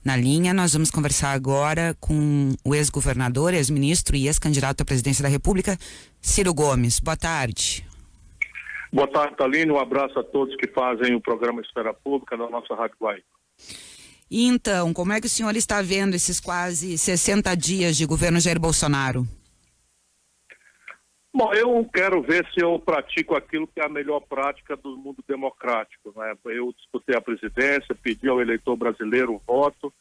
na linha. Nós vamos conversar agora com o ex-governador, ex-ministro e ex-candidato à presidência da República, Ciro Gomes. Boa tarde. Boa tarde, Taline. Um abraço a todos que fazem o programa Esfera Pública da nossa Rádio Guaíba. E então, como é que o senhor está vendo esses quase 60 dias de governo Jair Bolsonaro? Bom, eu quero ver se eu pratico aquilo que é a melhor prática do mundo democrático, né? Eu disputei a presidência, pedi ao eleitor brasileiro o voto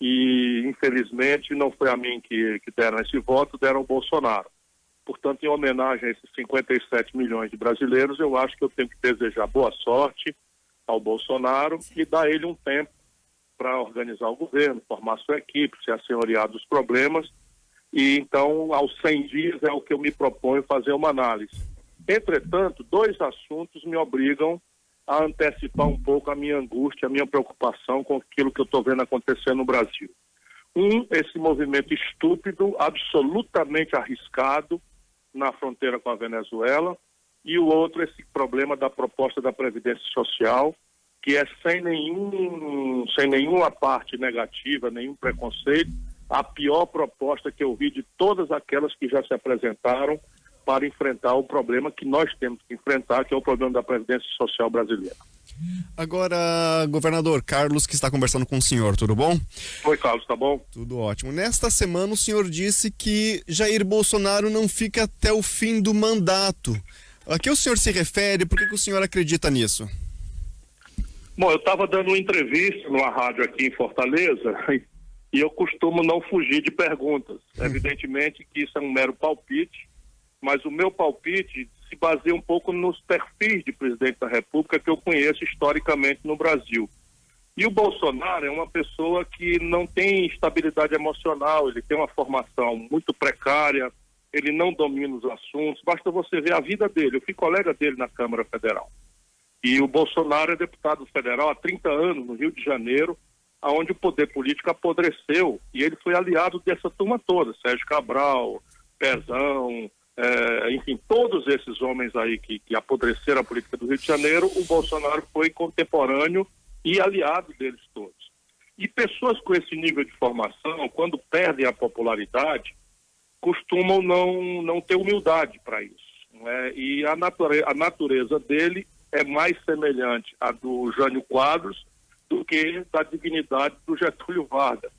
e, infelizmente, não foi a mim que deram esse voto, deram ao Bolsonaro. Portanto, em homenagem a esses 57 milhões de brasileiros, eu acho que eu tenho que desejar boa sorte ao Bolsonaro e dar a ele um tempo para organizar o governo, formar sua equipe, se assenhorear dos problemas. E então, aos 100 dias é o que eu me proponho fazer uma análise. Entretanto, dois assuntos me obrigam a antecipar um pouco a minha angústia, a minha preocupação com aquilo que eu estou vendo acontecer no Brasil. Esse movimento estúpido, absolutamente arriscado na fronteira com a Venezuela, e o outro, esse problema da proposta da Previdência Social, que é sem nenhuma parte negativa, nenhum preconceito, a pior proposta que eu vi de todas aquelas que já se apresentaram para enfrentar o problema que nós temos que enfrentar, que é o problema da Previdência Social brasileira. Agora, governador, Carlos que está conversando com o senhor, tudo bom? Oi, Carlos, tá bom? Tudo ótimo. Nesta semana o senhor disse que Jair Bolsonaro não fica até o fim do mandato. A que o senhor se refere? Por que o senhor acredita nisso? Bom, eu estava dando uma entrevista numa rádio aqui em Fortaleza e eu costumo não fugir de perguntas. Evidentemente que isso é um mero palpite, mas o meu palpite se baseia um pouco nos perfis de presidente da República que eu conheço historicamente no Brasil. E o Bolsonaro é uma pessoa que não tem estabilidade emocional, ele tem uma formação muito precária, ele não domina os assuntos, basta você ver a vida dele. Eu fui colega dele na Câmara Federal. E o Bolsonaro é deputado federal há 30 anos no Rio de Janeiro, onde o poder político apodreceu, e ele foi aliado dessa turma toda, Sérgio Cabral, Pezão, enfim, todos esses homens aí que apodreceram a política do Rio de Janeiro, o Bolsonaro foi contemporâneo e aliado deles todos. E pessoas com esse nível de formação, quando perdem a popularidade, costumam não ter humildade para isso, né? E a natureza dele é mais semelhante à do Jânio Quadros do que da dignidade do Getúlio Vargas.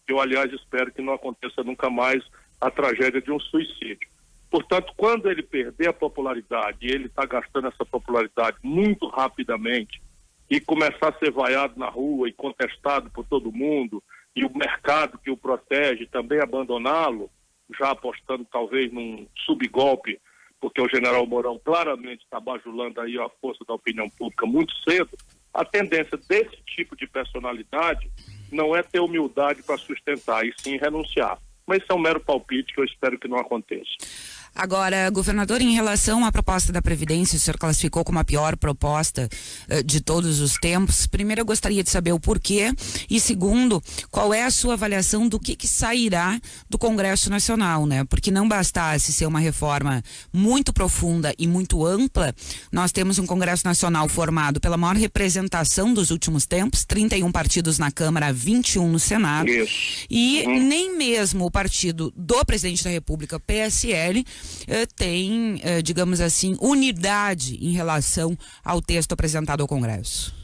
Eu, aliás, espero que não aconteça nunca mais a tragédia de um suicídio. Portanto, quando ele perder a popularidade, e ele está gastando essa popularidade muito rapidamente, e começar a ser vaiado na rua e contestado por todo mundo, e o mercado que o protege também abandoná-lo, já apostando talvez num subgolpe, porque o general Mourão claramente está bajulando aí a força da opinião pública muito cedo, a tendência desse tipo de personalidade não é ter humildade para sustentar, e sim renunciar. Mas isso é um mero palpite que eu espero que não aconteça. Agora, governador, em relação à proposta da Previdência, o senhor classificou como a pior proposta de todos os tempos. Primeiro, eu gostaria de saber o porquê e, segundo, qual é a sua avaliação do que sairá do Congresso Nacional, né? Porque não bastasse ser uma reforma muito profunda e muito ampla, nós temos um Congresso Nacional formado pela maior representação dos últimos tempos, 31 partidos na Câmara, 21 no Senado. Isso. E nem mesmo o partido do presidente da República, PSL, tem, digamos assim, unidade em relação ao texto apresentado ao Congresso?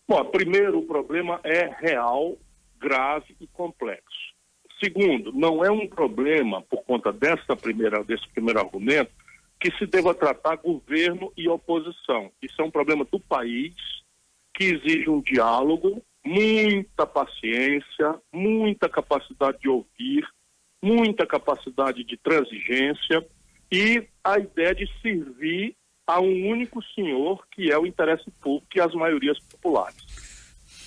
Bom, primeiro, o problema é real, grave e complexo. Segundo, não é um problema, por conta desse primeiro argumento, que se deva tratar governo e oposição. Isso é um problema do país, que exige um diálogo, muita paciência, muita capacidade de ouvir, muita capacidade de transigência e a ideia de servir a um único senhor, que é o interesse público e as maiorias populares.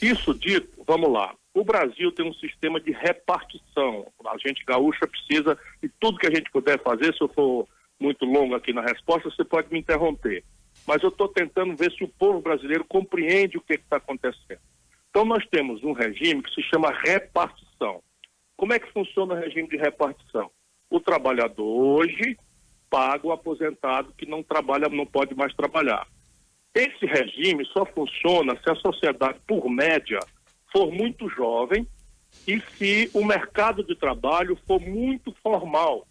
Isso dito, vamos lá, o Brasil tem um sistema de repartição. A gente gaúcha precisa, e tudo que a gente puder fazer, se eu for muito longo aqui na resposta, você pode me interromper. Mas eu estou tentando ver se o povo brasileiro compreende o que está acontecendo. Então nós temos um regime que se chama repartição. Como é que funciona o regime de repartição? O trabalhador hoje paga o aposentado que não trabalha, não pode mais trabalhar. Esse regime só funciona se a sociedade, por média, for muito jovem e se o mercado de trabalho for muito formal,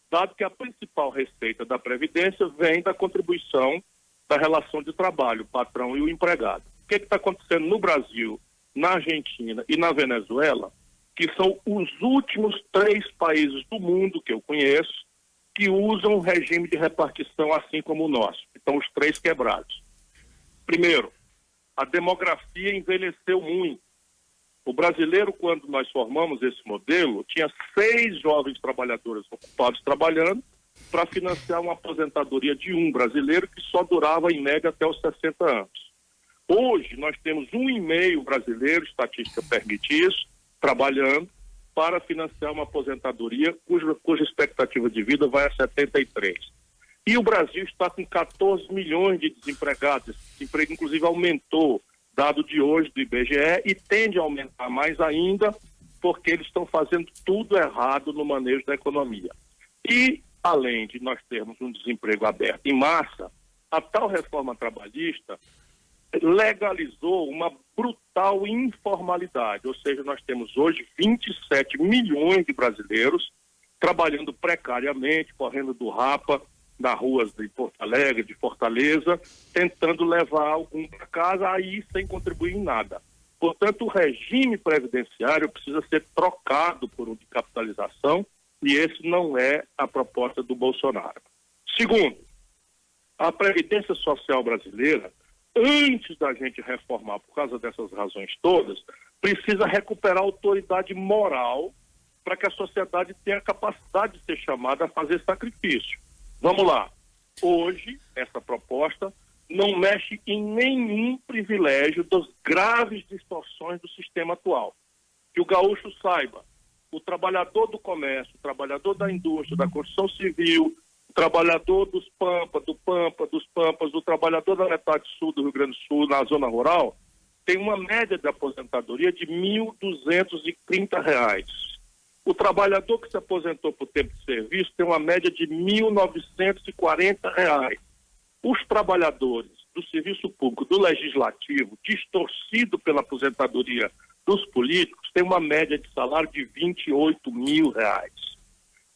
dado que a principal receita da Previdência vem da contribuição da relação de trabalho, o patrão e o empregado. O que está acontecendo no Brasil, na Argentina e na Venezuela, que são os últimos 3 países do mundo que eu conheço que usam um regime de repartição assim como o nosso. Então, os 3 quebrados. Primeiro, a demografia envelheceu muito. O brasileiro, quando nós formamos esse modelo, tinha 6 jovens trabalhadores ocupados trabalhando para financiar uma aposentadoria de um brasileiro que só durava, em média, até os 60 anos. Hoje, nós temos 1,5 brasileiro, estatística permite isso, trabalhando para financiar uma aposentadoria cuja expectativa de vida vai a 73. E o Brasil está com 14 milhões de desempregados. Esse desemprego, inclusive, aumentou, dado de hoje do IBGE, e tende a aumentar mais ainda, porque eles estão fazendo tudo errado no manejo da economia. E, além de nós termos um desemprego aberto em massa, a tal reforma trabalhista legalizou uma brutal informalidade, ou seja, nós temos hoje 27 milhões de brasileiros trabalhando precariamente, correndo do rapa nas ruas de Porto Alegre, de Fortaleza, tentando levar algum para casa, aí sem contribuir em nada. Portanto, o regime previdenciário precisa ser trocado por um de capitalização, e esse não é a proposta do Bolsonaro. Segundo, a Previdência Social brasileira, antes da gente reformar por causa dessas razões todas, precisa recuperar a autoridade moral para que a sociedade tenha a capacidade de ser chamada a fazer sacrifício. Vamos lá. Hoje, essa proposta não mexe em nenhum privilégio das graves distorções do sistema atual. Que o gaúcho saiba, o trabalhador do comércio, o trabalhador da indústria, da construção civil, o trabalhador dos Pampas, o trabalhador da metade sul do Rio Grande do Sul, na zona rural, tem uma média de aposentadoria de R$ 1.230. O trabalhador que se aposentou por tempo de serviço tem uma média de R$ 1.940. Os trabalhadores do serviço público, do legislativo, distorcido pela aposentadoria dos políticos, têm uma média de salário de R$ 28 mil.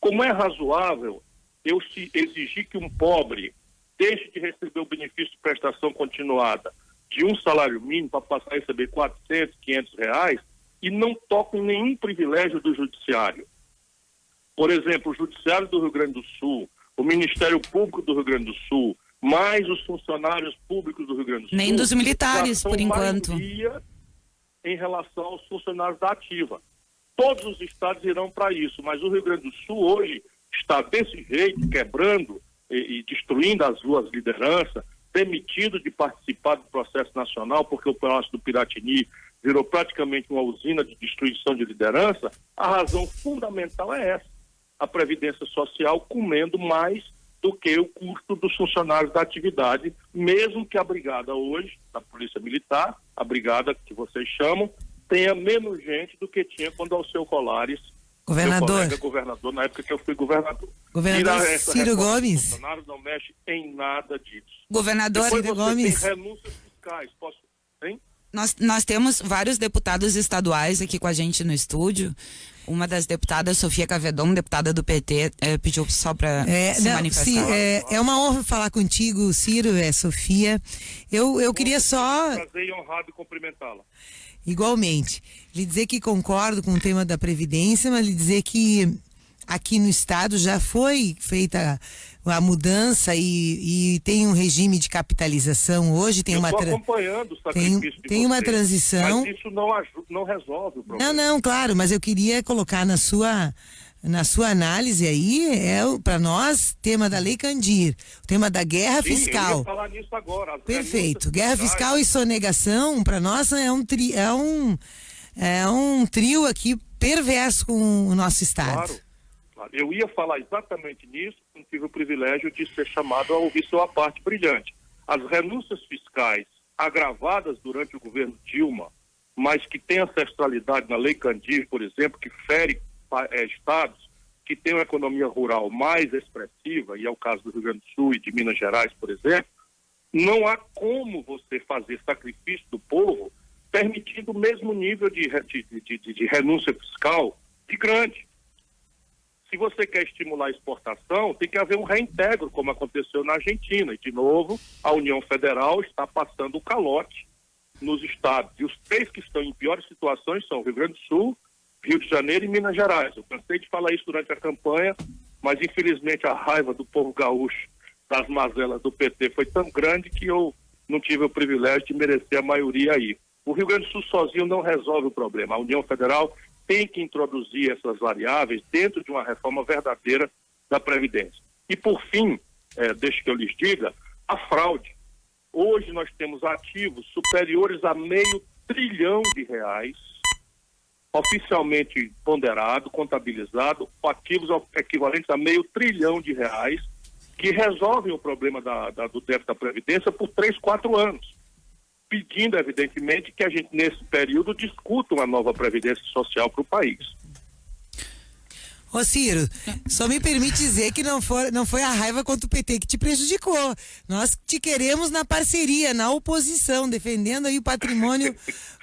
Como é razoável eu exigir que um pobre deixe de receber o benefício de prestação continuada de um salário mínimo para passar a receber R$ 400, R$ 500 e não toque em nenhum privilégio do judiciário? Por exemplo, o Judiciário do Rio Grande do Sul, o Ministério Público do Rio Grande do Sul, mais os funcionários públicos do Rio Grande do Sul. Nem dos militares, por enquanto. Em relação aos funcionários da ativa. Todos os estados irão para isso, mas o Rio Grande do Sul hoje está desse jeito, quebrando e destruindo as suas lideranças, demitido de participar do processo nacional, porque o Palácio do Piratini virou praticamente uma usina de destruição de liderança. A razão fundamental é essa: a Previdência Social comendo mais do que o custo dos funcionários da atividade, mesmo que a brigada hoje, da Polícia Militar, a brigada que vocês chamam, tenha menos gente do que tinha quando Alceu Colares, governador, na época que eu fui governador. Governador Ciro Gomes. Os funcionários não mexem em nada disso. Governador Ciro Gomes. Tem renúncias fiscais, posso... Hein? Nós temos vários deputados estaduais aqui com a gente no estúdio. Uma das deputadas, Sofia Cavedon, deputada do PT, pediu só para se manifestar. Sim, é uma honra falar contigo, Ciro, Sofia. Eu queria só... Prazer e honrado em cumprimentá-la. Igualmente. Lhe dizer que concordo com o tema da Previdência, mas lhe dizer que aqui no Estado já foi feita a mudança e tem um regime de capitalização hoje, tem acompanhando o sacrifício tem uma transição. Mas isso não resolve o problema. Não, claro, mas eu queria colocar na sua análise aí, para nós, tema da Lei Candir, o tema da guerra fiscal. Eu ia falar nisso agora. Perfeito. Guerra fiscal e sonegação, para nós, é um trio aqui perverso com o nosso Estado. Claro. Eu ia falar exatamente nisso, não tive o privilégio de ser chamado a ouvir sua parte brilhante. As renúncias fiscais agravadas durante o governo Dilma, mas que têm ancestralidade na Lei Candir, por exemplo, que fere estados que têm uma economia rural mais expressiva, e é o caso do Rio Grande do Sul e de Minas Gerais, por exemplo, não há como você fazer sacrifício do povo permitindo o mesmo nível de renúncia fiscal de grande. Se você quer estimular a exportação, tem que haver um reintegro, como aconteceu na Argentina. E, de novo, a União Federal está passando o calote nos estados. E os 3 que estão em piores situações são Rio Grande do Sul, Rio de Janeiro e Minas Gerais. Eu cansei de falar isso durante a campanha, mas, infelizmente, a raiva do povo gaúcho das mazelas do PT foi tão grande que eu não tive o privilégio de merecer a maioria aí. O Rio Grande do Sul sozinho não resolve o problema. A União Federal tem que introduzir essas variáveis dentro de uma reforma verdadeira da Previdência. E, por fim, deixa que eu lhes diga, a fraude. Hoje nós temos ativos superiores a R$500 bilhão, oficialmente ponderado, contabilizado, ativos equivalentes a R$500 bilhão, que resolvem o problema do déficit da Previdência por 3, 4 anos. Pedindo, evidentemente, que a gente, nesse período, discuta uma nova Previdência Social para o país. Ô Ciro, só me permite dizer que não foi a raiva contra o PT que te prejudicou. Nós te queremos na parceria, na oposição, defendendo aí o patrimônio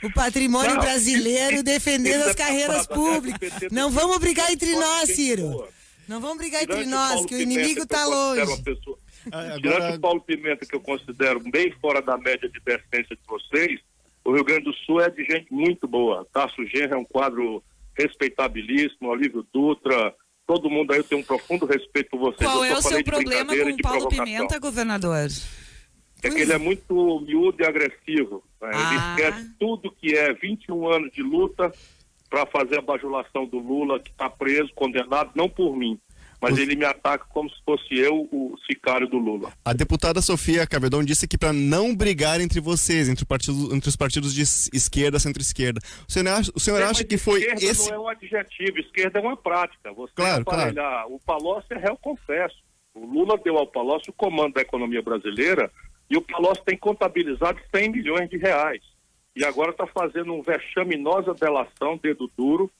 Não, brasileiro, defendendo as carreiras públicas. Não vamos brigar entre nós, Ciro. Não vamos brigar entre nós, que o inimigo está longe. Tirando o Paulo Pimenta, que eu considero bem fora da média de decência de vocês, o Rio Grande do Sul é de gente muito boa. Tasso Genro é um quadro respeitabilíssimo, Olívio Dutra, todo mundo aí tem um profundo respeito por vocês. Qual é o seu problema com o Paulo Pimenta, governador? É que ele é muito miúdo e agressivo. Né? Ele esquece tudo que é 21 anos de luta para fazer a bajulação do Lula, que está preso, condenado, não por mim. Mas ele me ataca como se fosse eu o sicário do Lula. A deputada Sofia Cavedon disse que para não brigar entre vocês, entre os partidos de esquerda, centro-esquerda. O senhor acha que foi esquerda esse... não é um adjetivo, esquerda é uma prática. Você aparelhar. O Palocci é réu confesso. O Lula deu ao Palocci o comando da economia brasileira e o Palocci tem contabilizado R$100 milhões. E agora está fazendo uma vexaminosa delação, dedo duro,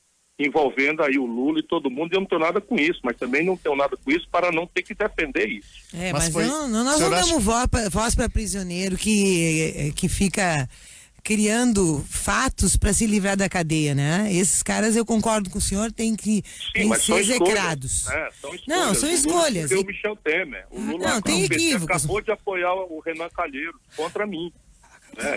envolvendo aí o Lula e todo mundo, e eu não tenho nada com isso, mas também não tenho nada com isso para não ter que defender isso. Mas nós não damos voz para prisioneiro que fica criando fatos para se livrar da cadeia, né? Esses caras, eu concordo com o senhor, tem que ser execrados. São escolhas. Não, são escolhas. O Michel Temer. O Lula tem equívocos. Acabou de apoiar o Renan Calheiros contra mim.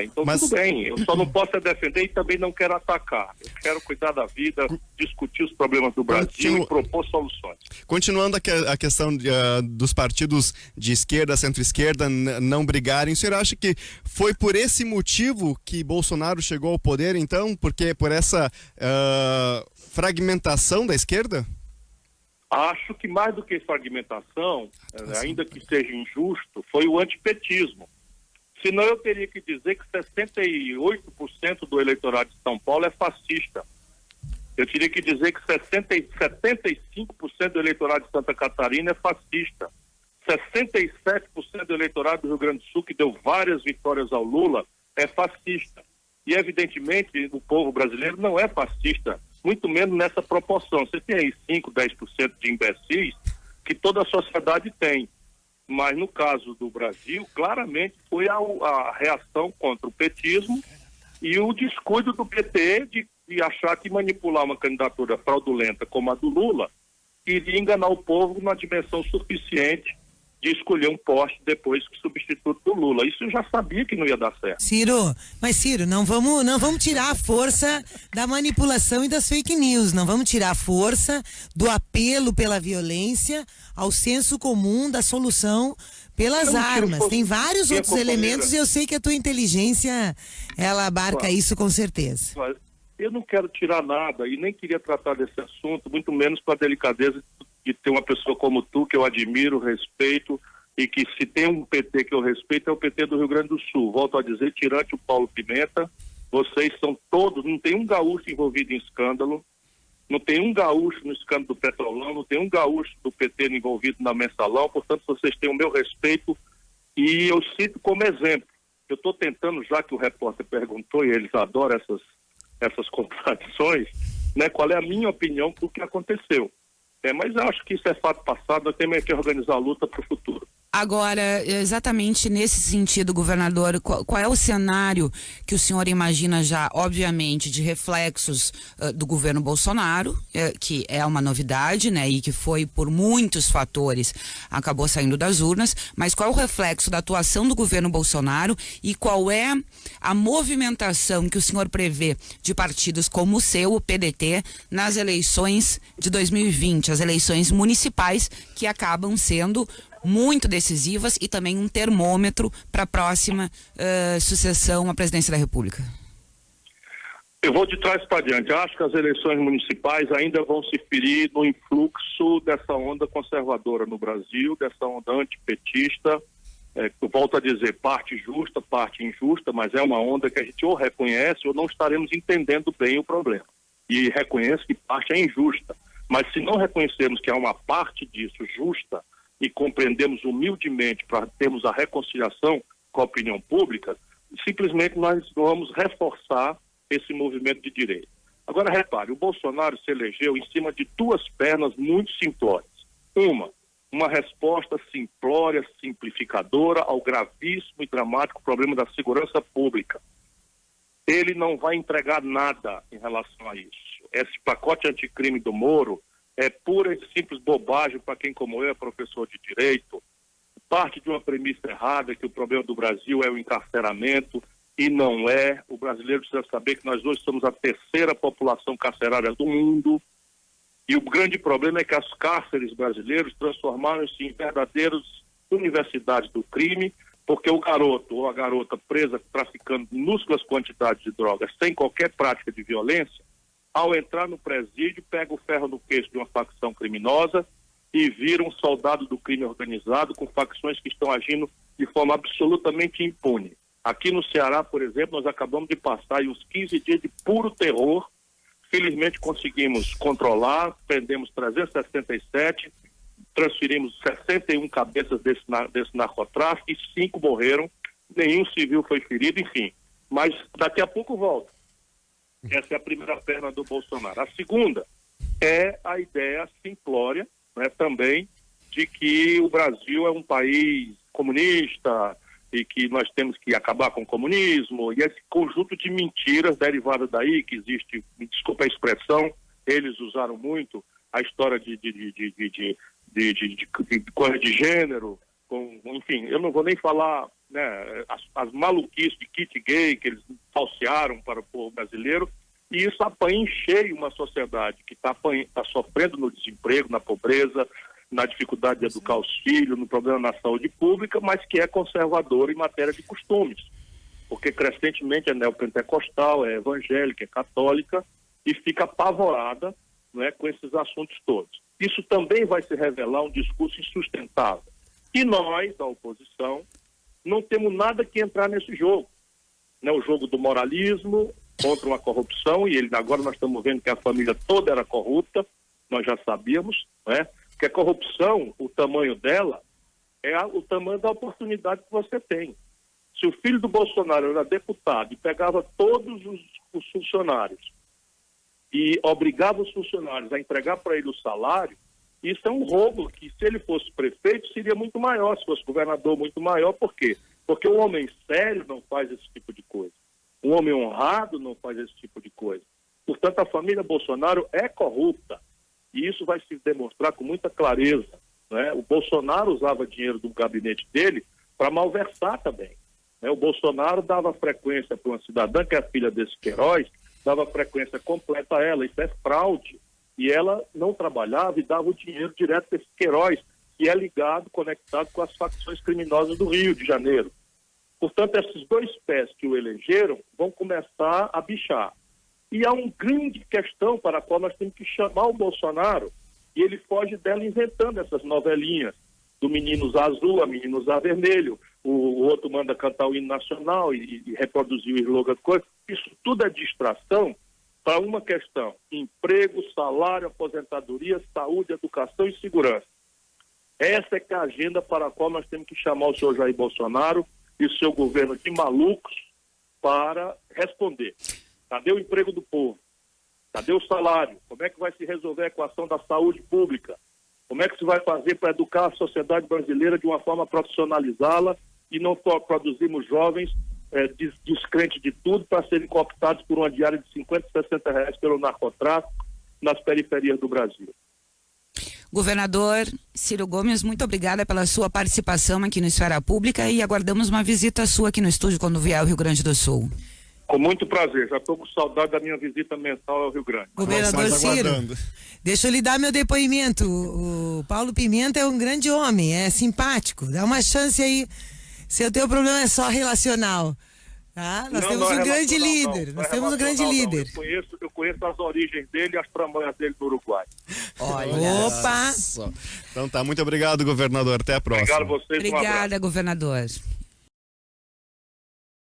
Então tudo bem, eu só não posso defender e também não quero atacar. Eu quero cuidar da vida, discutir os problemas do Brasil e propor soluções. Continuando a questão dos partidos de esquerda, centro-esquerda não brigarem, o senhor acha que foi por esse motivo que Bolsonaro chegou ao poder, então? Porque por essa fragmentação da esquerda? Acho que mais do que fragmentação, ainda que seja injusto, foi o antipetismo. Senão eu teria que dizer que 68% do eleitorado de São Paulo é fascista. Eu teria que dizer que 75% do eleitorado de Santa Catarina é fascista. 67% do eleitorado do Rio Grande do Sul, que deu várias vitórias ao Lula, é fascista. E, evidentemente, o povo brasileiro não é fascista, muito menos nessa proporção. Você tem aí 5%, 10% de imbecis que toda a sociedade tem. Mas no caso do Brasil, claramente foi a reação contra o petismo e o descuido do PT de achar que manipular uma candidatura fraudulenta como a do Lula iria enganar o povo na dimensão suficiente de escolher um poste depois que substituto do Lula. Isso eu já sabia que não ia dar certo. Ciro, não vamos tirar a força da manipulação e das fake news, não vamos tirar a força do apelo pela violência ao senso comum da solução pelas armas. Tem vários outros elementos e eu sei que a tua inteligência, ela abarca isso com certeza. Eu não quero tirar nada e nem queria tratar desse assunto, muito menos com a delicadeza de ter uma pessoa como tu, que eu admiro, respeito, e que se tem um PT que eu respeito, é o PT do Rio Grande do Sul. Volto a dizer, tirante o Paulo Pimenta, vocês são todos, não tem um gaúcho envolvido em escândalo, não tem um gaúcho no escândalo do Petrolão, não tem um gaúcho do PT envolvido na Mensalão, portanto vocês têm o meu respeito, e eu cito como exemplo. Eu estou tentando, já que o repórter perguntou, e eles adoram essas contradições, né, qual é a minha opinião do que aconteceu. Mas eu acho que isso é fato passado, nós temos que organizar a luta para o futuro. Agora, exatamente nesse sentido, governador, qual é o cenário que o senhor imagina já, obviamente, de reflexos do governo Bolsonaro, que é uma novidade, né, e que foi por muitos fatores, acabou saindo das urnas, mas qual é o reflexo da atuação do governo Bolsonaro e qual é a movimentação que o senhor prevê de partidos como o seu, o PDT, nas eleições de 2020, as eleições municipais, que acabam sendo muito decisivas e também um termômetro para a próxima sucessão à presidência da República? Eu vou de trás para diante. Acho que as eleições municipais ainda vão se ferir no influxo dessa onda conservadora no Brasil, dessa onda antipetista. Eu volto a dizer, parte justa, parte injusta, mas é uma onda que a gente ou reconhece ou não estaremos entendendo bem o problema. E reconheço que parte é injusta. Mas se não reconhecermos que há uma parte disso justa, e compreendemos humildemente para termos a reconciliação com a opinião pública, simplesmente nós vamos reforçar esse movimento de direita. Agora, repare, o Bolsonaro se elegeu em cima de duas pernas muito simplórias. Uma resposta simplória, simplificadora ao gravíssimo e dramático problema da segurança pública. Ele não vai entregar nada em relação a isso. Esse pacote anticrime do Moro é pura e simples bobagem para quem, como eu, é professor de direito. Parte de uma premissa errada que o problema do Brasil é o encarceramento, e não é. O brasileiro precisa saber que nós hoje somos a terceira população carcerária do mundo, e o grande problema é que os cárceres brasileiros transformaram-se em verdadeiras universidades do crime, porque o garoto ou a garota presa traficando minúsculas quantidades de drogas sem qualquer prática de violência, ao entrar no presídio, pega o ferro no queixo de uma facção criminosa e vira um soldado do crime organizado com facções que estão agindo de forma absolutamente impune. Aqui no Ceará, por exemplo, nós acabamos de passar aí uns 15 dias de puro terror. Felizmente conseguimos controlar, prendemos 367, transferimos 61 cabeças desse narcotráfico e 5 morreram, nenhum civil foi ferido, enfim. Mas daqui a pouco volta. Essa é a primeira perna do Bolsonaro. A segunda é a ideia simplória, né, também, de que o Brasil é um país comunista e que nós temos que acabar com o comunismo, e esse conjunto de mentiras derivadas daí, que existe, me desculpa a expressão, eles usaram muito a história de coisa de gênero, enfim, eu não vou nem falar, né, as maluquices de kit gay que eles falsearam para o povo brasileiro, e isso apanha em cheio uma sociedade que está sofrendo no desemprego, na pobreza, na dificuldade de educar os filhos, no problema na saúde pública, mas que é conservadora em matéria de costumes, porque crescentemente é neopentecostal, é evangélica, é católica, e fica apavorada, né, com esses assuntos todos. Isso também vai se revelar um discurso insustentável. E nós, da oposição, não temos nada que entrar nesse jogo. Né? O jogo do moralismo contra uma corrupção, e agora nós estamos vendo que a família toda era corrupta, nós já sabíamos, né? Que a corrupção, o tamanho dela, é o tamanho da oportunidade que você tem. Se o filho do Bolsonaro era deputado e pegava todos os funcionários e obrigava os funcionários a entregar para ele o salário, isso é um roubo que, se ele fosse prefeito, seria muito maior, se fosse governador, muito maior. Por quê? Porque um homem sério não faz esse tipo de coisa. Um homem honrado não faz esse tipo de coisa. Portanto, a família Bolsonaro é corrupta. E isso vai se demonstrar com muita clareza. Né? O Bolsonaro usava dinheiro do gabinete dele para malversar também. Né? O Bolsonaro dava frequência para uma cidadã, que é a filha desse Queiroz, dava frequência completa a ela. Isso é fraude. E ela não trabalhava e dava o dinheiro direto para esse Queiroz, que é ligado, conectado com as facções criminosas do Rio de Janeiro. Portanto, esses dois pés que o elegeram vão começar a bichar. E há uma grande questão para a qual nós temos que chamar o Bolsonaro, e ele foge dela inventando essas novelinhas, do menino usar azul, a menina usar vermelho, o outro manda cantar o hino nacional e reproduzir o slogan, coisa. Isso tudo é distração para uma questão: emprego, salário, aposentadoria, saúde, educação e segurança. Essa é que é a agenda para a qual nós temos que chamar o senhor Jair Bolsonaro e o seu governo de malucos para responder. Cadê o emprego do povo? Cadê o salário? Como é que vai se resolver a equação da saúde pública? Como é que se vai fazer para educar a sociedade brasileira de uma forma a profissionalizá-la e não produzirmos jovens descrentes de tudo para serem cooptados por uma diária de 50, 60 reais pelo narcotráfico nas periferias do Brasil. Governador Ciro Gomes, muito obrigada pela sua participação aqui no Esfera Pública e aguardamos uma visita sua aqui no estúdio quando vier ao Rio Grande do Sul. Com muito prazer, já estou com saudade da minha visita mensal ao Rio Grande. Governador Ciro, deixa eu lhe dar meu depoimento. O Paulo Pimenta é um grande homem, é simpático. Dá uma chance aí. Se o teu problema é só relacional, tá? Nós temos um grande líder. Nós temos um grande líder. Eu conheço as origens dele e as tramóias dele no Uruguai. Olha. Opa! Então tá, muito obrigado, governador. Até a próxima. Obrigado a vocês. Obrigada, governador.